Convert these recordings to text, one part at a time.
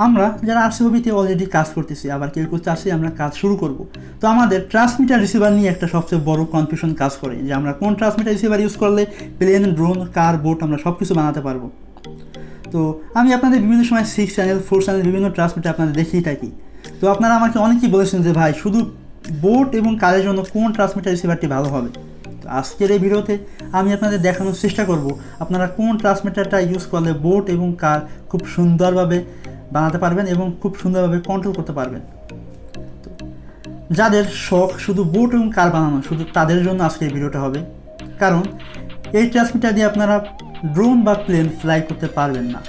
আমরা যারা RC হবিতে already কাজ করতেছি, আবার কেউ কেউ চাচ্ছি আমরা কাজ শুরু করব, তো আমাদের ট্রান্সমিটার রিসিভার নিয়ে একটা সবচেয়ে বড় কনফিউশন কাজ করে যে আমরা কোন ট্রান্সমিটার রিসিভার ইউজ করলে প্লেন, ড্রোন, কার, বোট আমরা সব কিছু বানাতে পারবো। তো আমি আপনাদের বিভিন্ন সময় 6 চ্যানেল 4 চ্যানেল বিভিন্ন ট্রান্সমিটার আপনাদের দেখিয়ে থাকি। তো আপনারা আমাকে অনেকেই বলেছেন যে ভাই শুধু বোট এবং কারের জন্য কোন ট্রান্সমিটার রিসিভারটি ভালো হবে। তো আজকের এই ভিডিওতে আমি আপনাদের দেখানোর চেষ্টা করব আপনারা কোন ট্রান্সমিটারটা ইউজ করলে বোট এবং কার খুব সুন্দরভাবে বানাতে পারবেন এবং খুব সুন্দরভাবে কন্ট্রোল করতে পারবেন। তো যাদের শখ শুধু বোট এবং কার বানানো, শুধু তাদের জন্য আজকে এই ভিডিওটা হবে, কারণ এই ট্রান্সমিটার দিয়ে আপনারা ড্রোন বা প্লেন ফ্লাই করতে পারবেন না।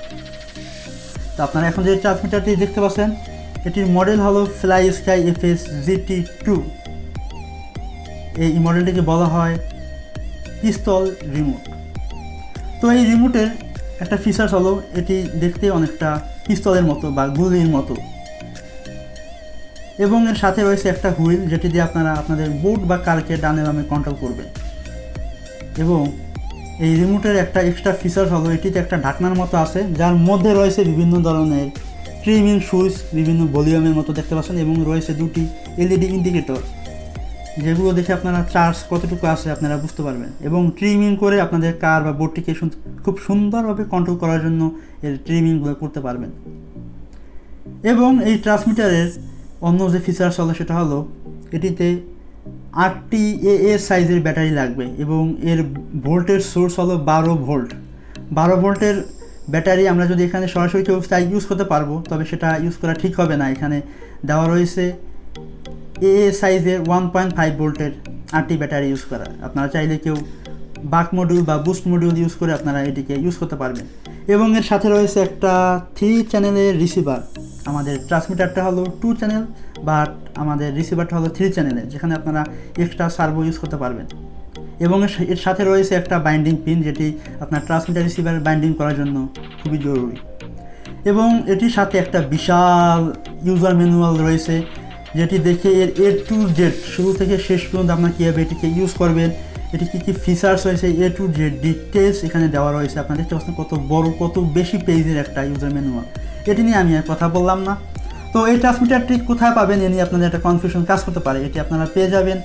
তো আপনারা এখন যে ট্রান্সমিটারটি দেখতে পাচ্ছেন এটির মডেল হলো ফ্লাই স্কাই FS GT2। এই মডেলটিকে বলা হয় পিস্তল রিমোট। তো এই রিমোটের একটা ফিচার্স হলো এটি দেখতে অনেকটা পিস্তলের মতো বা গুলির মতো, এবং এর সাথে রয়েছে একটা হুইল যেটি দিয়ে আপনারা আপনাদের বোট বা কারকে ডানে বামে কন্ট্রোল করবেন। এবং এই রিমোটের একটা এক্সট্রা ফিচার্স হলো এটিতে একটা ঢাকনার মতো আছে যার মধ্যে রয়েছে বিভিন্ন ধরনের ট্রিমিং সুইচ, বিভিন্ন ভলিউমের মতো দেখতে পাচ্ছেন, এবং রয়েছে দুটি LED ইন্ডিকেটর যেগুলো দেখে আপনারা চার্জ কতটুকু আছে আপনারা বুঝতে পারবেন, এবং ট্রিমিং করে আপনাদের কার বা বোটটিকে খুব সুন্দরভাবে কন্ট্রোল করার জন্য এর ট্রিমিংগুলো করতে পারবেন। এবং এই ট্রান্সমিটারের অন্য যে ফিচার্স হলো সেটা হলো এটিতে 8টি AA সাইজের ব্যাটারি লাগবে, এবং এর ভোল্টের সোর্স হলো 12 ভোল্ট। 12 ভোল্টের ব্যাটারি আমরা যদি এখানে সরাসরি কেউ চাই ইউজ করতে পারবো, তবে সেটা ইউজ করা ঠিক হবে না। এখানে দেওয়া রয়েছে AA সাইজের 1.5 ভোল্টের 8টি ব্যাটারি ইউজ করা। আপনারা চাইলে কেউ বাক মডিউল বা বুস্ট মডিউল ইউজ করে আপনারা এটিকে ইউজ করতে পারবেন। এবং এর সাথে রয়েছে একটা 3 চ্যানেলের রিসিভার। আমাদের ট্রান্সমিটারটা হলো 2 চ্যানেল, বাট আমাদের রিসিভারটা হলো 3 চ্যানেলের, যেখানে আপনারা এক্সট্রা সার্ভো ইউজ করতে পারবেন। এবং এর সাথে রয়েছে একটা বাইন্ডিং পিন যেটি আপনার ট্রান্সমিটার রিসিভার বাইন্ডিং করার জন্য খুবই জরুরি। এবং এটির সাথে একটা বিশাল ইউজার ম্যানুয়াল রয়েছে যেটি দেখে এর A to Z শুরু থেকে শেষ পর্যন্ত আপনার কীভাবে এটিকে ইউজ করবেন, এটি কী ফিচার্স রয়েছে A to Z ডিটেলস এখানে দেওয়া রয়েছে। আপনারা দেখতে পাচ্ছেন কত বড়, কত বেশি পেজের একটা ইউজার ম্যানুয়াল। এটি নিয়ে আমি আর কথা বললাম না। তো এই ট্রান্সমিটারটি কোথায় পাবেন এ নিয়ে আপনাদের একটা কনফিউশন কাজ করতে পারে। এটি আপনারা পেয়ে যাবেন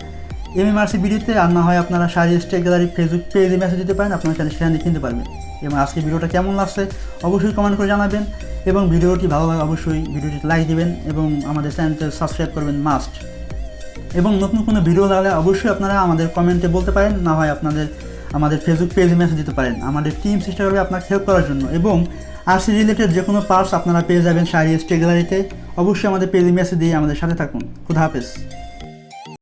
MMRC ভিডিওতে, আর না হয় আপনারা শাড়ি টেক গ্যালারি ফেসবুক পেজে মেসেজ দিতে পারেন, আপনারা সেখানে কিনতে পারবেন। এবং আজকে ভিডিওটা কেমন লাগছে অবশ্যই কমেন্ট করে জানাবেন, এবং ভিডিওটি ভালো লাগে অবশ্যই ভিডিওটি লাইক দিবেন, এবং আমাদের চ্যানেলটা সাবস্ক্রাইব করবেন মাস্ট। এবং নতুন কোনো ভিডিও লাগলে অবশ্যই আপনারা আমাদের কমেন্টে বলতে পারেন, না হয় আমাদের ফেসবুক পেজে মেসেজ দিতে পারেন। আমাদের টিম চেষ্টা করবে আপনাকে হেল্প করার জন্য। এবং আরসি রিলেটেড যে কোনো পার্টস আপনারা পেয়ে যাবেন শাড়ি টেক গ্যালারিতে। অবশ্যই আমাদের পেজে মেসেজ দিয়ে আমাদের সাথে থাকুন। খুদা হাফেজ।